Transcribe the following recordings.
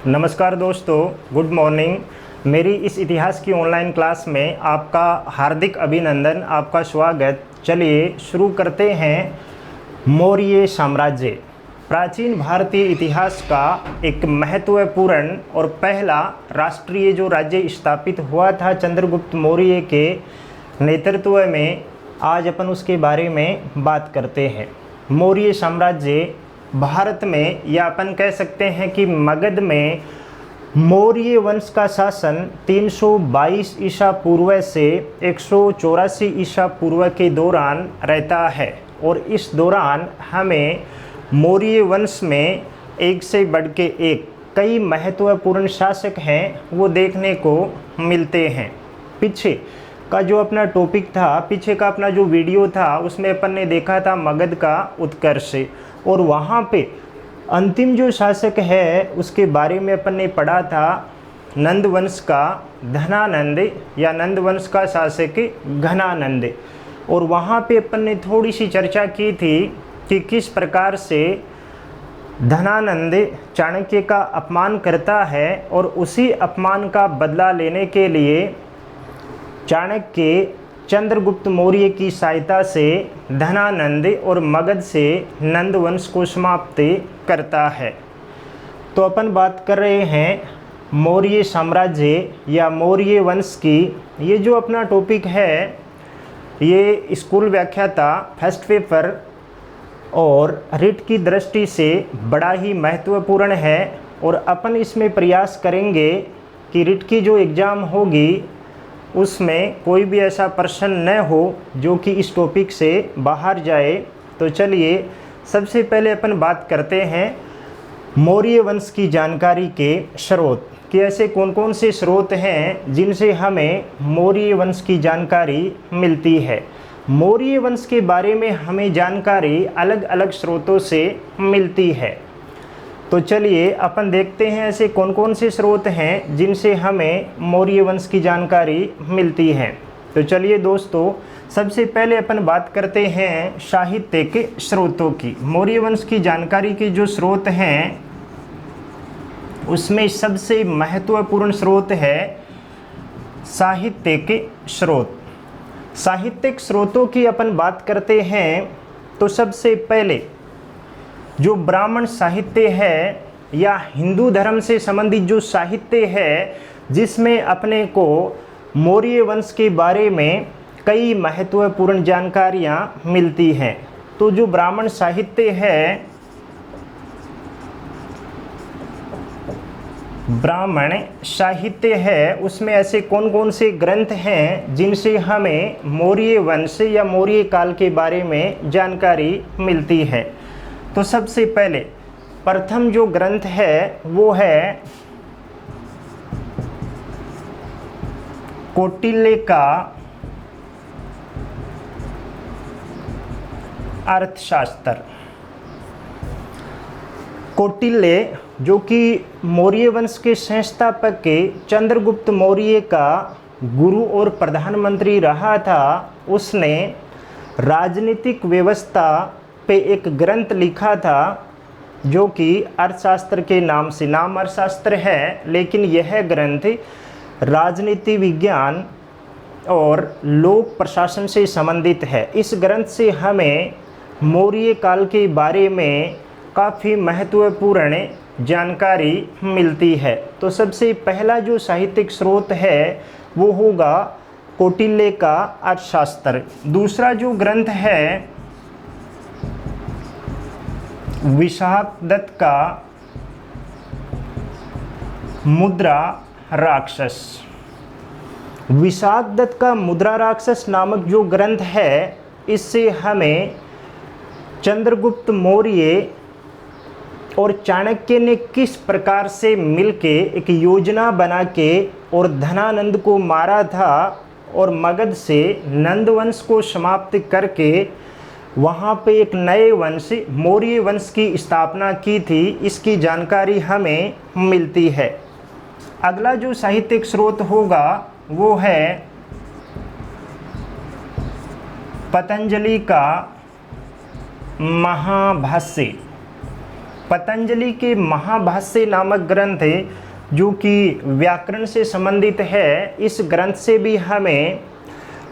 नमस्कार दोस्तों, good morning. मेरी इस इतिहास की ऑनलाइन क्लास में आपका हार्दिक अभिनंदन, आपका स्वागत। चलिए शुरू करते हैं। मौर्य साम्राज्य प्राचीन भारतीय इतिहास का एक महत्वपूर्ण और पहला राष्ट्रीय जो राज्य स्थापित हुआ था चंद्रगुप्त मौर्य के नेतृत्व में। आज अपन उसके बारे में बात करते हैं। मौर्य साम्राज्य भारत में, या अपन कह सकते हैं कि मगध में, मौर्य वंश का शासन 322 ईसा पूर्व से 184 ईसा पूर्व के दौरान रहता है। और इस दौरान हमें मौर्य वंश में एक से बढ़ के एक कई महत्वपूर्ण शासक हैं वो देखने को मिलते हैं। पीछे का जो अपना टॉपिक था, पीछे का अपना जो वीडियो था, उसमें अपन ने देखा था मगध का उत्कर्ष, और वहाँ पे अंतिम जो शासक है उसके बारे में अपन ने पढ़ा था नंद वंश का धनानंद, या नंद वंश का शासक घनानंद। और वहाँ पे अपन ने थोड़ी सी चर्चा की थी कि किस प्रकार से धनानंद चाणक्य का अपमान करता है, और उसी अपमान का बदला लेने के लिए चाणक्य चंद्रगुप्त मौर्य की सहायता से धनानंद और मगध से नंद वंश को समाप्त करता है। तो अपन बात कर रहे हैं मौर्य साम्राज्य या मौर्य वंश की। ये जो अपना टॉपिक है ये स्कूल व्याख्याता फर्स्ट पेपर और रिट की दृष्टि से बड़ा ही महत्वपूर्ण है, और अपन इसमें प्रयास करेंगे कि रिट की जो एग्ज़ाम होगी उसमें कोई भी ऐसा प्रश्न न हो जो कि इस टॉपिक से बाहर जाए। तो चलिए सबसे पहले अपन बात करते हैं मौर्य वंश की जानकारी के स्रोत, कि ऐसे कौन कौन से स्रोत हैं जिनसे हमें मौर्य वंश की जानकारी मिलती है। मौर्य वंश के बारे में हमें जानकारी अलग अलग स्रोतों से मिलती है। तो चलिए अपन देखते हैं ऐसे कौन कौन से स्रोत हैं जिनसे हमें मौर्य वंश की जानकारी मिलती है। तो चलिए दोस्तों, सबसे पहले अपन बात करते हैं साहित्य के स्रोतों की। मौर्य वंश की जानकारी के जो स्रोत हैं उसमें सबसे महत्वपूर्ण स्रोत है साहित्य के स्रोत। साहित्यिक स्रोतों की अपन बात करते हैं तो सबसे पहले जो ब्राह्मण साहित्य है या हिंदू धर्म से संबंधित जो साहित्य है जिसमें अपने को मौर्य वंश के बारे में कई महत्वपूर्ण जानकारियाँ मिलती हैं। तो जो ब्राह्मण साहित्य है, ब्राह्मण साहित्य है उसमें ऐसे कौन कौन से ग्रंथ हैं जिनसे हमें मौर्य वंश या मौर्य काल के बारे में जानकारी मिलती है। तो सबसे पहले प्रथम जो ग्रंथ है वो है कौटिल्य का अर्थशास्त्र। कौटिल्य जो कि मौर्य वंश के संस्थापक के चंद्रगुप्त मौर्य का गुरु और प्रधानमंत्री रहा था, उसने राजनीतिक व्यवस्था पे एक ग्रंथ लिखा था जो कि अर्थशास्त्र के नाम से, नाम अर्थशास्त्र है लेकिन यह ग्रंथ राजनीति विज्ञान और लोक प्रशासन से संबंधित है। इस ग्रंथ से हमें मौर्य काल के बारे में काफ़ी महत्वपूर्ण जानकारी मिलती है। तो सबसे पहला जो साहित्यिक स्रोत है वो होगा कौटिल्य का अर्थशास्त्र। दूसरा जो ग्रंथ है विशाखदत्त का मुद्रा राक्षस। विशाखदत्त का मुद्रा राक्षस नामक जो ग्रंथ है इससे हमें चंद्रगुप्त मौर्य और चाणक्य ने किस प्रकार से मिलके एक योजना बना के और धनानंद को मारा था और मगध से नंद वंश को समाप्त करके वहाँ पे एक नए वंश मौर्य वंश की स्थापना की थी, इसकी जानकारी हमें मिलती है। अगला जो साहित्यिक स्रोत होगा वो है पतंजलि का महाभाष्य। पतंजलि के महाभाष्य नामक ग्रंथ जो कि व्याकरण से संबंधित है, इस ग्रंथ से भी हमें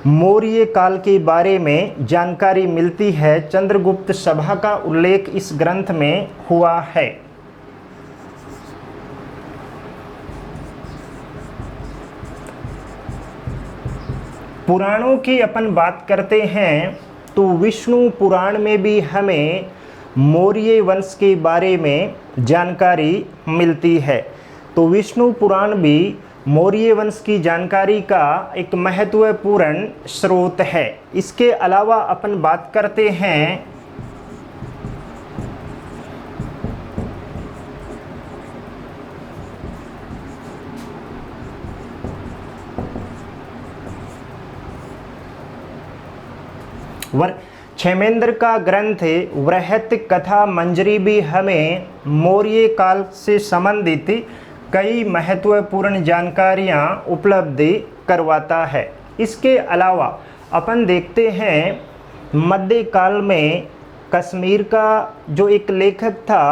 मौर्य काल के बारे में जानकारी मिलती है। चंद्रगुप्त सभा का उल्लेख इस ग्रंथ में हुआ है। पुराणों की अपन बात करते हैं तो विष्णु पुराण में भी हमें मौर्य वंश के बारे में जानकारी मिलती है। तो विष्णु पुराण भी मौर्य वंश की जानकारी का एक महत्वपूर्ण स्रोत है। इसके अलावा अपन बात करते हैं क्षेमेंद्र का ग्रंथ वृहत कथा मंजरी भी हमें मौर्य काल से संबंधित कई महत्वपूर्ण जानकारियां उपलब्ध करवाता है। इसके अलावा अपन देखते हैं मध्यकाल में कश्मीर का जो एक लेखक था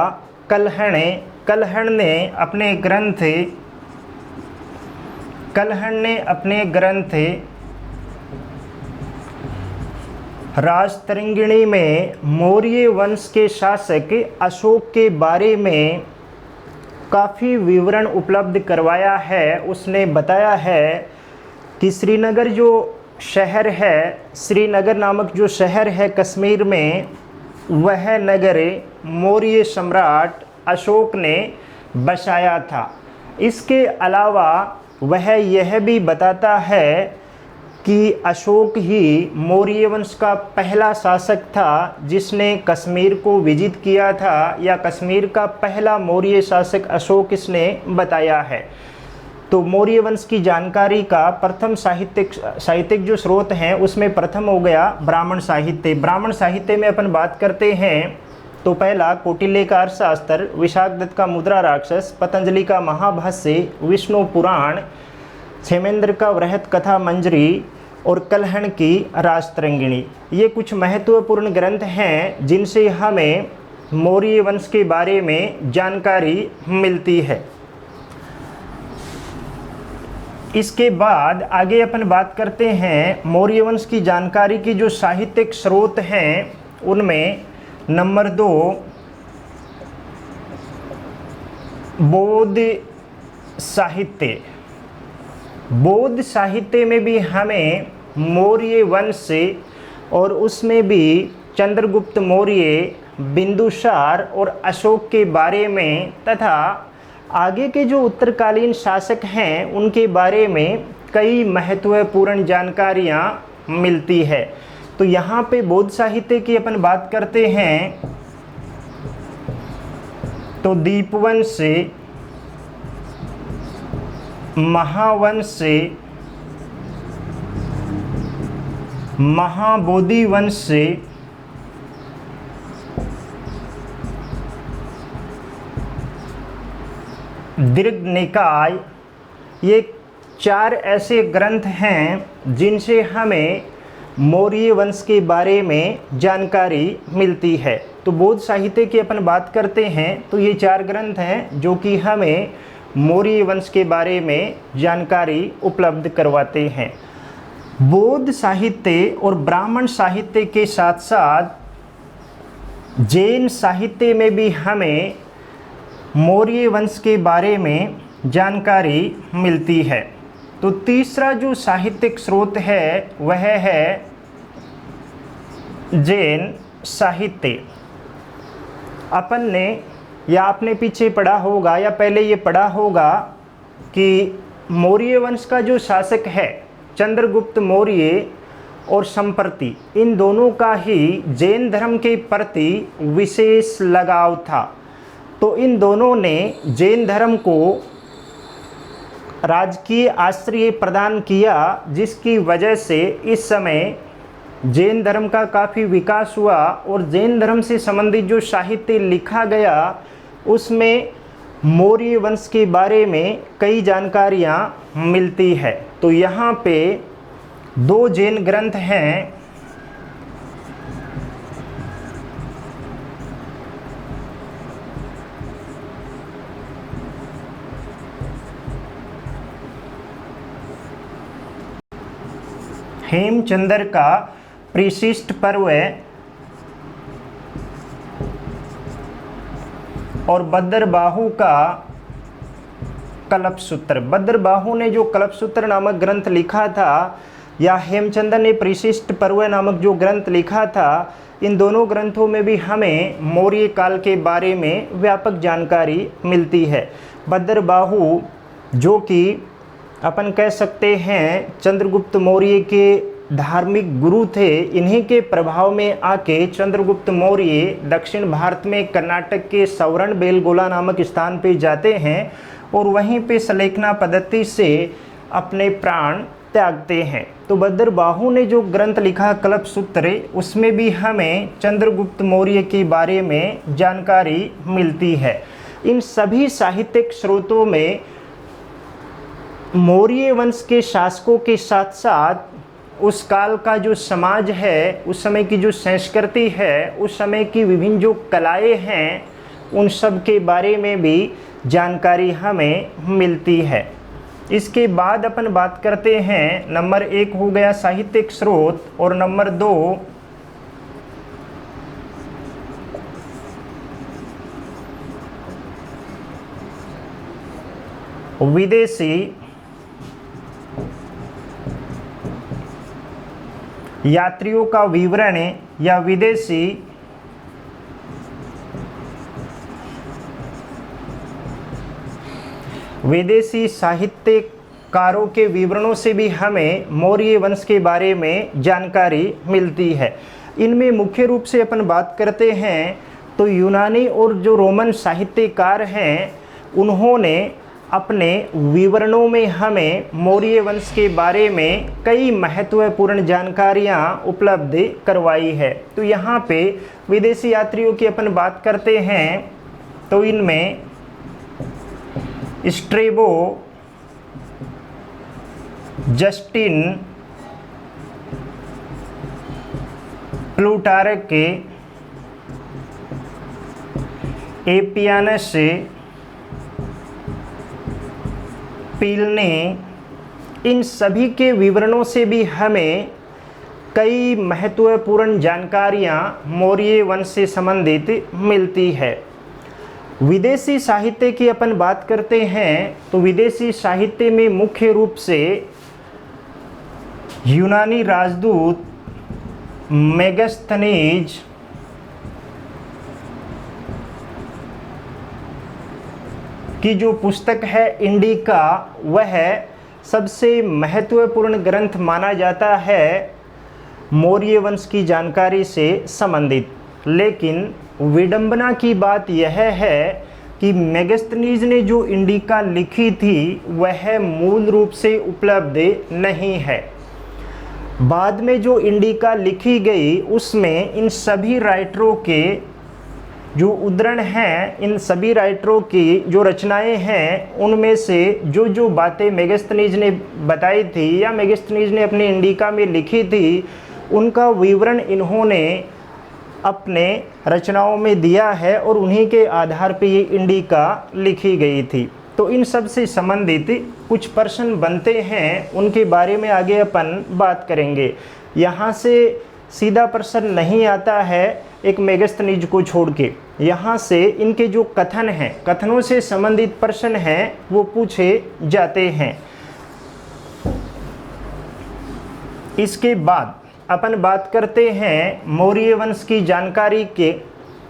कल्हण ने अपने ग्रंथ राजतरंगिणी में मौर्य वंश के शासक अशोक के बारे में काफ़ी विवरण उपलब्ध करवाया है। उसने बताया है कि श्रीनगर नामक जो शहर है कश्मीर में, वह नगर मौर्य सम्राट अशोक ने बसाया था। इसके अलावा वह यह भी बताता है कि अशोक ही मौर्य वंश का पहला शासक था जिसने कश्मीर को विजिट किया था, या कश्मीर का पहला मौर्य शासक अशोक इसने बताया है। तो मौर्य वंश की जानकारी का प्रथम साहित्यिक जो स्रोत हैं उसमें प्रथम हो गया ब्राह्मण साहित्य। ब्राह्मण साहित्य में अपन बात करते हैं तो पहला कौटिल्य का अर्थशास्त्र, विशाखदत्त का मुद्रा राक्षस, पतंजलि का महाभाष्य, विष्णु पुराण, क्षेमेंद्र का वृहत कथा मंजरी और कल्हण की राजतरंगिणी। ये कुछ महत्वपूर्ण ग्रंथ हैं जिनसे हमें मौर्य वंश के बारे में जानकारी मिलती है। इसके बाद आगे अपन बात करते हैं मौर्य वंश की जानकारी की जो साहित्यिक स्रोत हैं उनमें नंबर 2 बौद्ध साहित्य। बौद्ध साहित्य में भी हमें मौर्य वंश और उसमें भी चंद्रगुप्त मौर्य, बिंदुसार और अशोक के बारे में तथा आगे के जो उत्तरकालीन शासक हैं उनके बारे में कई महत्वपूर्ण जानकारियाँ मिलती है। तो यहाँ पे बौद्ध साहित्य की अपन बात करते हैं तो दीपवंश, महावंश, महाबोधि वंश, दीर्घ निकाय, ये 4 ऐसे ग्रंथ हैं जिनसे हमें मौर्य वंश के बारे में जानकारी मिलती है। तो बौद्ध साहित्य की अपन बात करते हैं तो ये 4 ग्रंथ हैं जो कि हमें मौर्य वंश के बारे में जानकारी उपलब्ध करवाते हैं। बौद्ध साहित्य और ब्राह्मण साहित्य के साथ साथ जैन साहित्य में भी हमें मौर्य वंश के बारे में जानकारी मिलती है। तो तीसरा जो साहित्यिक स्रोत है वह है जैन साहित्य। अपन ने या आपने पीछे पढ़ा होगा या पहले ये पढ़ा होगा कि मौर्य वंश का जो शासक है चंद्रगुप्त मौर्य और संप्रति, इन दोनों का ही जैन धर्म के प्रति विशेष लगाव था। तो इन दोनों ने जैन धर्म को राजकीय आश्रय प्रदान किया, जिसकी वजह से इस समय जैन धर्म का काफ़ी विकास हुआ और जैन धर्म से संबंधित जो साहित्य लिखा गया उसमें मौर्य वंश के बारे में कई जानकारियाँ मिलती है। तो यहाँ पे 2 जैन ग्रंथ हैं, हेमचंद्र का परिशिष्ट पर्व और बद्रबाहु का कल्पसूत्र। बद्रबाहु ने जो कल्पसूत्र नामक ग्रंथ लिखा था या हेमचंद्र ने परिशिष्ट पर्व नामक जो ग्रंथ लिखा था, इन दोनों ग्रंथों में भी हमें मौर्य काल के बारे में व्यापक जानकारी मिलती है। बद्रबाहु जो कि अपन कह सकते हैं चंद्रगुप्त मौर्य के धार्मिक गुरु थे, इन्हीं के प्रभाव में आके चंद्रगुप्त मौर्य दक्षिण भारत में कर्नाटक के सवर्ण बेलगोला नामक स्थान पे जाते हैं और वहीं पे सलेखना पद्धति से अपने प्राण त्यागते हैं। तो बद्रबाहु ने जो ग्रंथ लिखा कल्पसूत्र, उसमें भी हमें चंद्रगुप्त मौर्य के बारे में जानकारी मिलती है। इन सभी साहित्यिक स्रोतों में मौर्य वंश के शासकों के साथ साथ उस काल का जो समाज है, उस समय की जो संस्कृति है, उस समय की विभिन्न जो कलाएं हैं, उन सब के बारे में भी जानकारी हमें मिलती है। इसके बाद अपन बात करते हैं, नंबर 1 हो गया साहित्यिक स्रोत और नंबर 2 विदेशी यात्रियों का विवरण या विदेशी साहित्यकारों के विवरणों से भी हमें मौर्य वंश के बारे में जानकारी मिलती है। इनमें मुख्य रूप से अपन बात करते हैं तो यूनानी और जो रोमन साहित्यकार हैं, उन्होंने अपने विवरणों में हमें मौर्य वंश के बारे में कई महत्वपूर्ण जानकारियां उपलब्ध करवाई है। तो यहाँ पे विदेशी यात्रियों की अपन बात करते हैं तो इनमें स्ट्रेबो, जस्टिन, प्लूटार्क, एपियानस, पिलने, इन सभी के विवरणों से भी हमें कई महत्वपूर्ण जानकारियां मौर्य वंश से संबंधित मिलती है। विदेशी साहित्य की अपन बात करते हैं तो विदेशी साहित्य में मुख्य रूप से यूनानी राजदूत मेगास्थनीज, की जो पुस्तक है इंडिका, वह सबसे महत्वपूर्ण ग्रंथ माना जाता है मौर्य वंश की जानकारी से संबंधित। लेकिन विडंबना की बात यह है कि मेगास्थनीज ने जो इंडिका लिखी थी वह मूल रूप से उपलब्ध नहीं है। बाद में जो इंडिका लिखी गई उसमें इन सभी राइटरों के जो उद्धरण हैं, इन सभी राइटरों की जो रचनाएं हैं, उनमें से जो बातें मेगास्थनीज ने बताई थी या मेगास्थनीज ने अपने इंडिका में लिखी थी, उनका विवरण इन्होंने अपने रचनाओं में दिया है और उन्हीं के आधार पर ये इंडिका लिखी गई थी। तो इन सब से संबंधित कुछ प्रश्न बनते हैं, उनके बारे में आगे अपन बात करेंगे। यहाँ से सीधा प्रश्न नहीं आता है एक मेगास्थनीज को छोड़ के, यहाँ से इनके जो कथन हैं, कथनों से संबंधित प्रश्न हैं, वो पूछे जाते हैं। इसके बाद अपन बात करते हैं मौर्य वंश की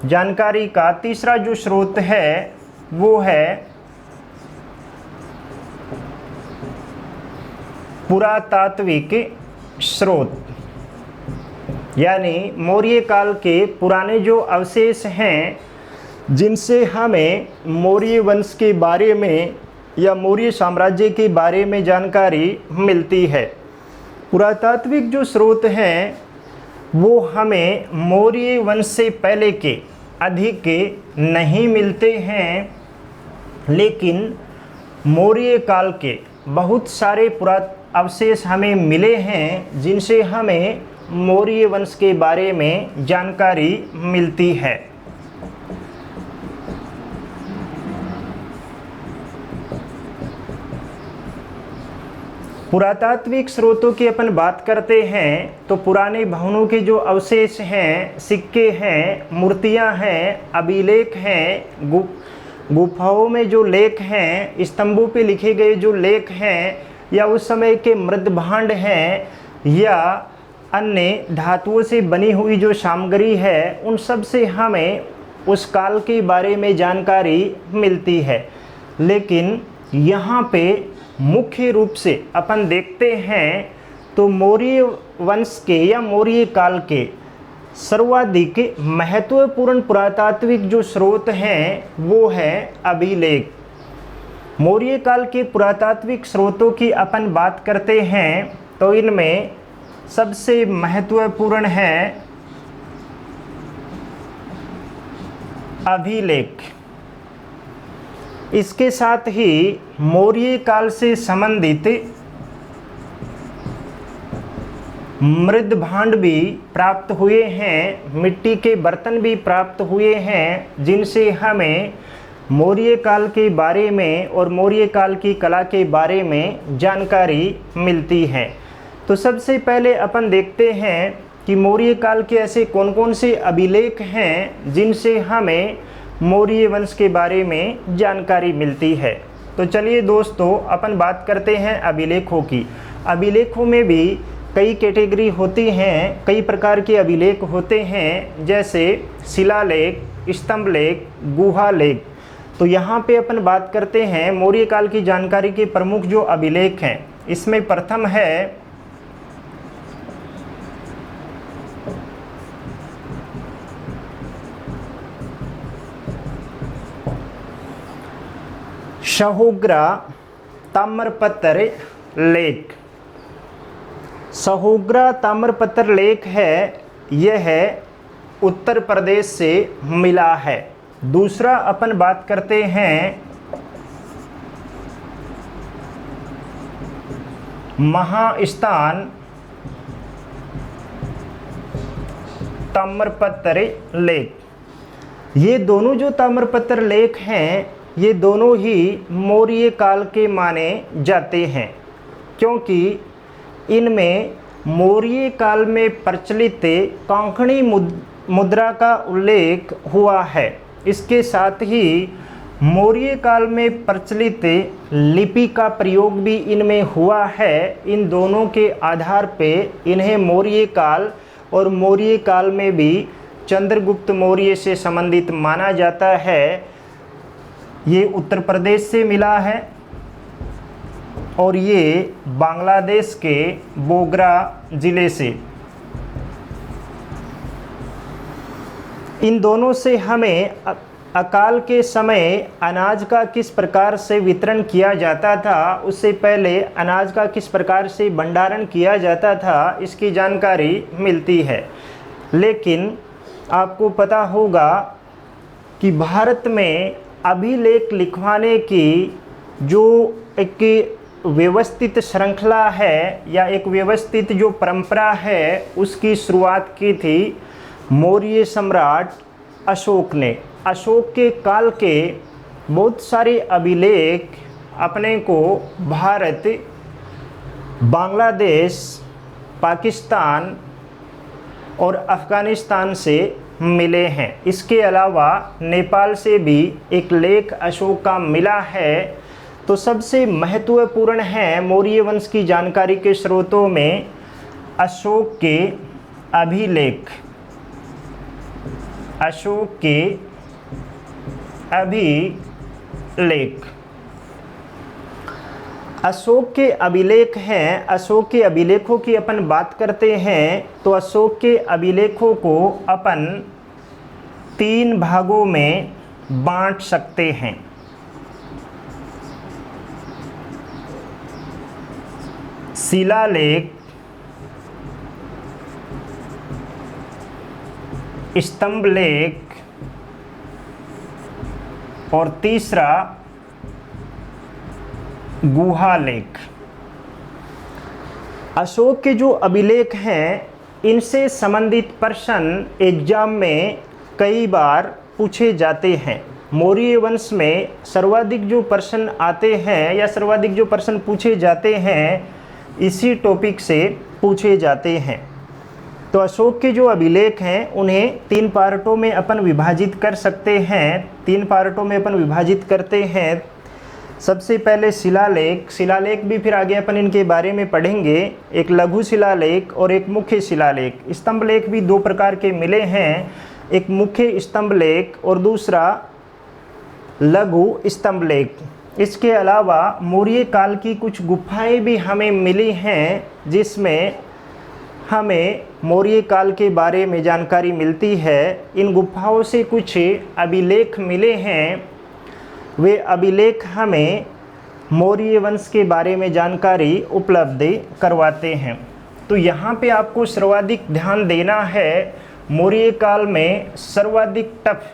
जानकारी का तीसरा जो स्रोत है वो है पुरातात्विक स्रोत, यानी मौर्य काल के पुराने जो अवशेष हैं जिनसे हमें मौर्य वंश के बारे में या मौर्य साम्राज्य के बारे में जानकारी मिलती है। पुरातात्विक जो स्रोत हैं वो हमें मौर्य वंश से पहले के अधिक नहीं मिलते हैं, लेकिन मौर्य काल के बहुत सारे अवशेष हमें मिले हैं जिनसे हमें मौर्य वंश के बारे में जानकारी मिलती है। पुरातात्विक स्रोतों की अपन बात करते हैं तो पुराने भवनों के जो अवशेष हैं, सिक्के हैं, मूर्तियां हैं, अभिलेख हैं, गुफाओं में जो लेख हैं, स्तंभों पे लिखे गए जो लेख हैं, या उस समय के मृद भांड हैं, या अन्य धातुओं से बनी हुई जो सामग्री है, उन सब से हमें उस काल के बारे में जानकारी मिलती है। लेकिन यहाँ पे मुख्य रूप से अपन देखते हैं तो मौर्य वंश के या मौर्य काल के सर्वाधिक महत्वपूर्ण पुरातात्विक जो स्रोत हैं वो है अभिलेख। मौर्य काल के पुरातात्विक स्रोतों की अपन बात करते हैं तो इनमें सबसे महत्वपूर्ण है अभिलेख। इसके साथ ही मौर्य काल से संबंधित मृद भांड भी प्राप्त हुए हैं, मिट्टी के बर्तन भी प्राप्त हुए हैं, जिनसे हमें मौर्य काल के बारे में और मौर्य काल की कला के बारे में जानकारी मिलती है। तो सबसे पहले अपन देखते हैं कि मौर्य काल के ऐसे कौन कौन से अभिलेख हैं जिनसे हमें मौर्य वंश के बारे में जानकारी मिलती है। तो चलिए दोस्तों, अपन बात करते हैं अभिलेखों की। अभिलेखों में भी कई कैटेगरी होती हैं, कई प्रकार के अभिलेख होते हैं, जैसे शिलालेख, स्तंभ लेख, गुहा लेख। तो यहाँ पे अपन बात करते हैं मौर्य काल की जानकारी के प्रमुख जो अभिलेख हैं। इसमें प्रथम है सहोग्रा ताम्रपत्र लेख। सहोग्रा ताम्रपत्र लेख है, यह उत्तर प्रदेश से मिला है। दूसरा अपन बात करते हैं महास्थान ताम्रपत्र लेख। ये दोनों जो ताम्रपत्र लेख हैं, ये दोनों ही मौर्य काल के माने जाते हैं, क्योंकि इनमें मौर्य काल में प्रचलित कोंकणी मुद्रा का उल्लेख हुआ है। इसके साथ ही मौर्य काल में प्रचलित लिपि का प्रयोग भी इनमें हुआ है। इन दोनों के आधार पे इन्हें मौर्य काल और मौर्य काल में भी चंद्रगुप्त मौर्य से संबंधित माना जाता है। ये उत्तर प्रदेश से मिला है और ये बांग्लादेश के बोगरा ज़िले से। इन दोनों से हमें अकाल के समय अनाज का किस प्रकार से वितरण किया जाता था, उससे पहले अनाज का किस प्रकार से भंडारण किया जाता था, इसकी जानकारी मिलती है। लेकिन आपको पता होगा कि भारत में अभिलेख लिखवाने की जो एक व्यवस्थित श्रृंखला है या एक व्यवस्थित जो परंपरा है, उसकी शुरुआत की थी मौर्य सम्राट अशोक ने। अशोक के काल के बहुत सारे अभिलेख अपने को भारत, बांग्लादेश, पाकिस्तान और अफ़गानिस्तान से मिले हैं। इसके अलावा नेपाल से भी एक लेख अशोक का मिला है। तो सबसे महत्वपूर्ण है मौर्य वंश की जानकारी के स्रोतों में अशोक के अभिलेख। अशोक के अभिलेख, अशोक के अभिलेख हैं। अशोक के अभिलेखों की अपन बात करते हैं तो अशोक के अभिलेखों को अपन 3 भागों में बांट सकते हैं। शिलालेख, स्तंभ लेख और तीसरा गुहा लेख। अशोक के जो अभिलेख हैं, इनसे संबंधित प्रश्न एग्जाम में कई बार पूछे जाते हैं। मौर्य वंश में सर्वाधिक जो प्रश्न आते हैं या सर्वाधिक जो प्रश्न पूछे जाते हैं इसी टॉपिक से पूछे जाते हैं। तो अशोक के जो अभिलेख हैं उन्हें 3 पार्टों में अपन विभाजित कर सकते हैं। 3 पार्टों में अपन विभाजित करते हैं। सबसे पहले शिलालेख, शिलालेख भी फिर आगे अपन इनके बारे में पढ़ेंगे। एक लघु शिलालेख और एक मुख्य शिलालेख। स्तंभलेख भी 2 प्रकार के मिले हैं, एक मुख्य स्तंभलेख और दूसरा लघु स्तंभलेख। इसके अलावा मौर्य काल की कुछ गुफाएं भी हमें मिली हैं, जिसमें हमें मौर्य काल के बारे में जानकारी मिलती है। इन गुफाओं से कुछ अभिलेख मिले हैं, वे अभिलेख हमें मौर्य वंश के बारे में जानकारी उपलब्ध करवाते हैं। तो यहाँ पे आपको सर्वाधिक ध्यान देना है, मौर्य काल में सर्वाधिक टफ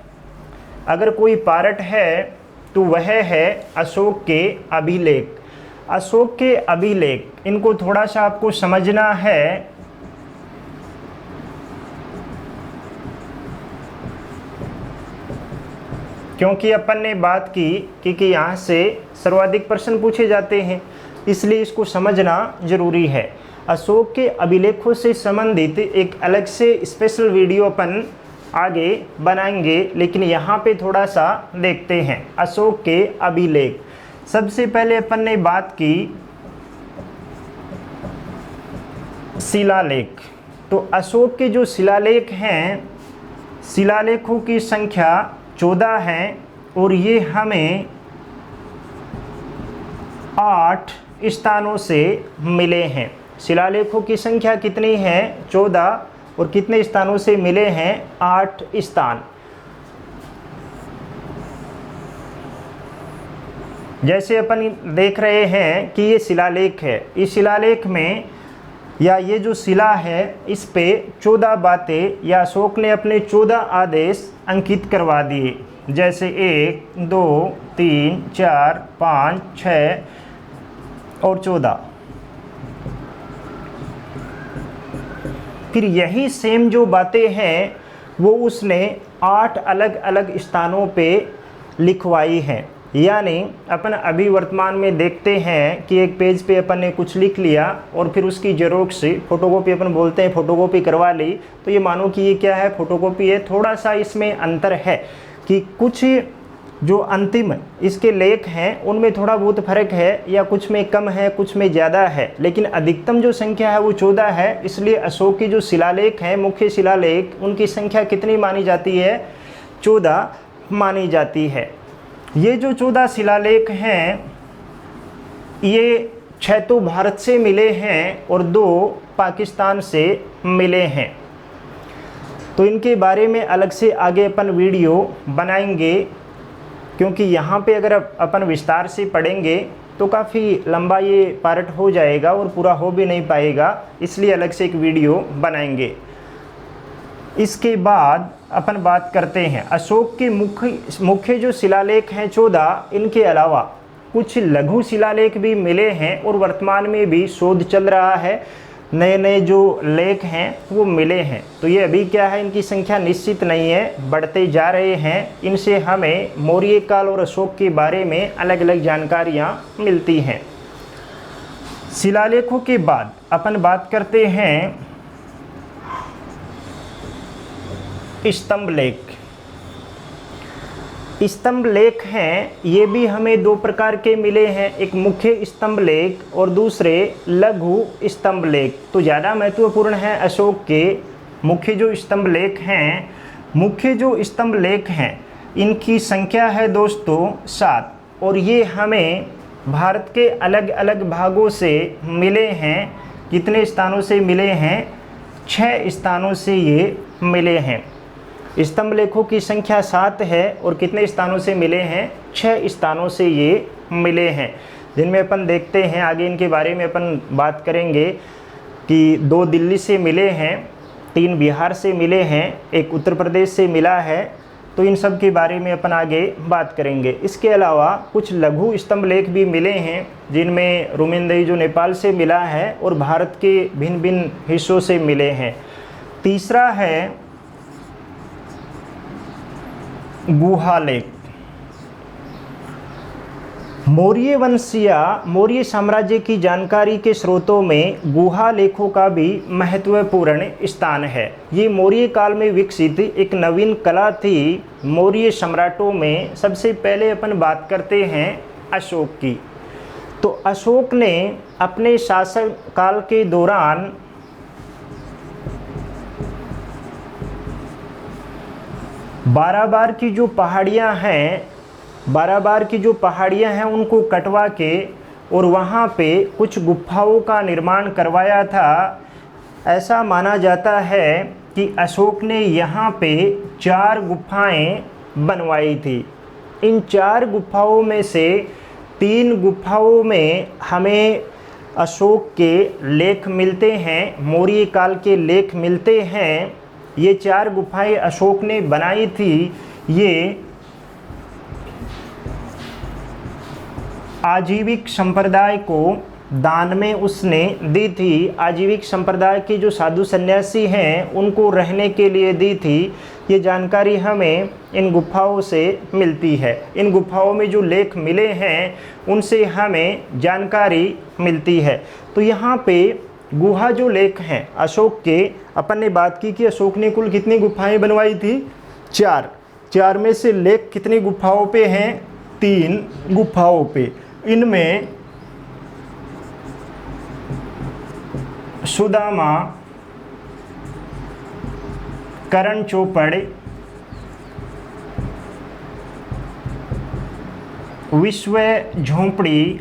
अगर कोई पार्ट है तो वह है अशोक के अभिलेख। अशोक के अभिलेख, इनको थोड़ा सा आपको समझना है। क्योंकि अपन ने बात की कि यहाँ से सर्वाधिक प्रश्न पूछे जाते हैं, इसलिए इसको समझना जरूरी है। अशोक के अभिलेखों से संबंधित एक अलग से स्पेशल वीडियो अपन आगे बनाएंगे, लेकिन यहाँ पे थोड़ा सा देखते हैं अशोक के अभिलेख। सबसे पहले अपन ने बात की शिलालेख। तो अशोक के जो शिलालेख हैं, शिलालेखों की संख्या 14 है और ये हमें 8 स्थानों से मिले हैं। शिलालेखों की संख्या कितनी है? 14, और कितने स्थानों से मिले हैं? 8 स्थान। जैसे अपन देख रहे हैं कि ये शिलालेख है, इस शिलालेख में या ये जो शिला है इस पे 14 बातें या अशोक ने अपने 14 आदेश अंकित करवा दिए। जैसे 1, 2, 3, 4, 5, 6 और 14। फिर यही सेम जो बातें हैं वो उसने 8 अलग अलग स्थानों पे लिखवाई हैं। यानी अपन अभी वर्तमान में देखते हैं कि एक पेज पे अपन ने कुछ लिख लिया और फिर उसकी जेरोक्स फोटोकॉपी, अपन बोलते हैं फोटोकॉपी करवा ली, तो ये मानो कि ये क्या है? फोटोकॉपी है। थोड़ा सा इसमें अंतर है कि कुछ जो अंतिम इसके लेख हैं उनमें थोड़ा बहुत फर्क है, या कुछ में कम है कुछ में ज़्यादा है, लेकिन अधिकतम जो संख्या है वो 14 है। इसलिए अशोक की जो शिलालेख हैं, मुख्य शिलालेख, उनकी संख्या कितनी मानी जाती है? 14 मानी जाती है। ये जो 14 शिलालेख हैं, ये 6 तो भारत से मिले हैं और 2 पाकिस्तान से मिले हैं। तो इनके बारे में अलग से आगे अपन वीडियो बनाएंगे, क्योंकि यहाँ पे अगर अपन विस्तार से पढ़ेंगे तो काफ़ी लंबा ये पार्ट हो जाएगा और पूरा हो भी नहीं पाएगा, इसलिए अलग से एक वीडियो बनाएंगे। इसके बाद अपन बात करते हैं अशोक के मुख्य जो शिलालेख हैं 14, इनके अलावा कुछ लघु शिलालेख भी मिले हैं और वर्तमान में भी शोध चल रहा है। नए नए जो लेख हैं वो मिले हैं। तो ये अभी क्या है, इनकी संख्या निश्चित नहीं है, बढ़ते जा रहे हैं। इनसे हमें मौर्य काल और अशोक के बारे में अलग अलग जानकारियाँ मिलती हैं। शिलालेखों के बाद अपन बात करते हैं स्तंभ लेख। स्तंभ लेख हैं, ये भी हमें 2 प्रकार के मिले हैं, एक मुख्य स्तंभ लेख और दूसरे लघु स्तंभ लेख। तो ज़्यादा महत्वपूर्ण है अशोक के मुख्य जो स्तंभ लेख हैं। मुख्य जो स्तंभ लेख हैं इनकी संख्या है दोस्तों 7, और ये हमें भारत के अलग अलग भागों से मिले हैं। कितने स्थानों से मिले हैं? 6 स्थानों से ये मिले हैं। स्तंभ लेखों की संख्या 7 है और कितने स्थानों से मिले हैं? 6 स्थानों से ये मिले हैं, जिनमें अपन देखते हैं आगे इनके बारे में अपन बात करेंगे कि 2 दिल्ली से मिले हैं, 3 बिहार से मिले हैं, 1 उत्तर प्रदेश से मिला है। तो इन सब के बारे में अपन आगे बात करेंगे। इसके अलावा कुछ लघु स्तंभ लेख भी मिले हैं, जिनमें रोमेंदई जो नेपाल से मिला है और भारत के भिन्न भिन्न हिस्सों से मिले हैं। तीसरा है गुहा लेख। मौर्य वंश या मौर्य साम्राज्य की जानकारी के स्रोतों में गुहा लेखों का भी महत्वपूर्ण स्थान है। ये मौर्य काल में विकसित एक नवीन कला थी। मौर्य सम्राटों में सबसे पहले अपन बात करते हैं अशोक की। तो अशोक ने अपने शासन काल के दौरान बाराबार की जो पहाड़ियाँ हैं उनको कटवा के और वहाँ पे कुछ गुफाओं का निर्माण करवाया था। ऐसा माना जाता है कि अशोक ने यहाँ पे 4 गुफाएं बनवाई थी। इन 4 गुफाओं में से 3 गुफाओं में हमें अशोक के लेख मिलते हैं, मौर्य काल के लेख मिलते हैं। ये 4 गुफाएं अशोक ने बनाई थी। ये आजीविक संप्रदाय को दान में उसने दी थी। आजीविक संप्रदाय के जो साधु सन्यासी हैं उनको रहने के लिए दी थी। ये जानकारी हमें इन गुफाओं से मिलती है। इन गुफाओं में जो लेख मिले हैं उनसे हमें जानकारी मिलती है। तो यहाँ पे गुहा जो लेख हैं अशोक के, अपन ने बात की कि अशोक ने कुल कितनी गुफाएं बनवाई थी? 4 में से लेख कितनी गुफाओं पे हैं? 3 गुफाओं पे। इनमें सुदामा, करण चोपड़, विश्व झोंपड़ी,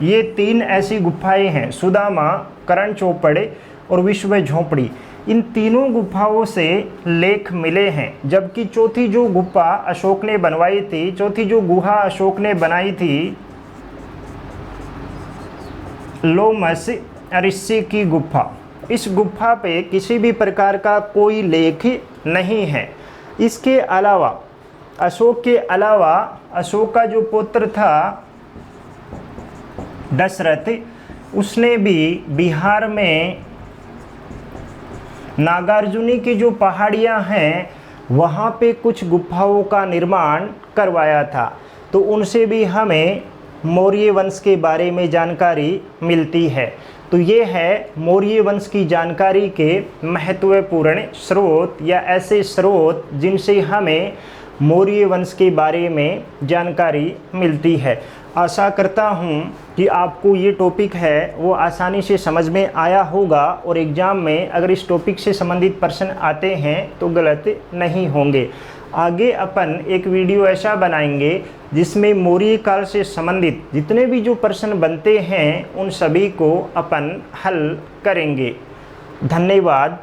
ये 3 ऐसी गुफाएं हैं। सुदामा, करण चोपड़ और विश्व झोंपड़ी, इन तीनों गुफाओं से लेख मिले हैं। जबकि चौथी जो गुफा अशोक ने बनवाई थी, चौथी जो गुहा अशोक ने बनाई थी, लोमस ऋषि की गुफा, इस गुफा पे किसी भी प्रकार का कोई लेख नहीं है। इसके अलावा अशोक के अलावा अशोक का जो पुत्र था दशरथ, उसने भी बिहार में नागार्जुनी की जो पहाड़ियाँ हैं वहाँ पे कुछ गुफाओं का निर्माण करवाया था। तो उनसे भी हमें मौर्य वंश के बारे में जानकारी मिलती है। तो ये है मौर्य वंश की जानकारी के महत्वपूर्ण स्रोत या ऐसे स्रोत जिनसे हमें मौर्य वंश के बारे में जानकारी मिलती है। आशा करता हूँ कि आपको ये टॉपिक है वो आसानी से समझ में आया होगा और एग्ज़ाम में अगर इस टॉपिक से संबंधित प्रश्न आते हैं तो गलत नहीं होंगे। आगे अपन एक वीडियो ऐसा बनाएंगे जिसमें मौर्य काल से संबंधित जितने भी जो प्रश्न बनते हैं उन सभी को अपन हल करेंगे। धन्यवाद।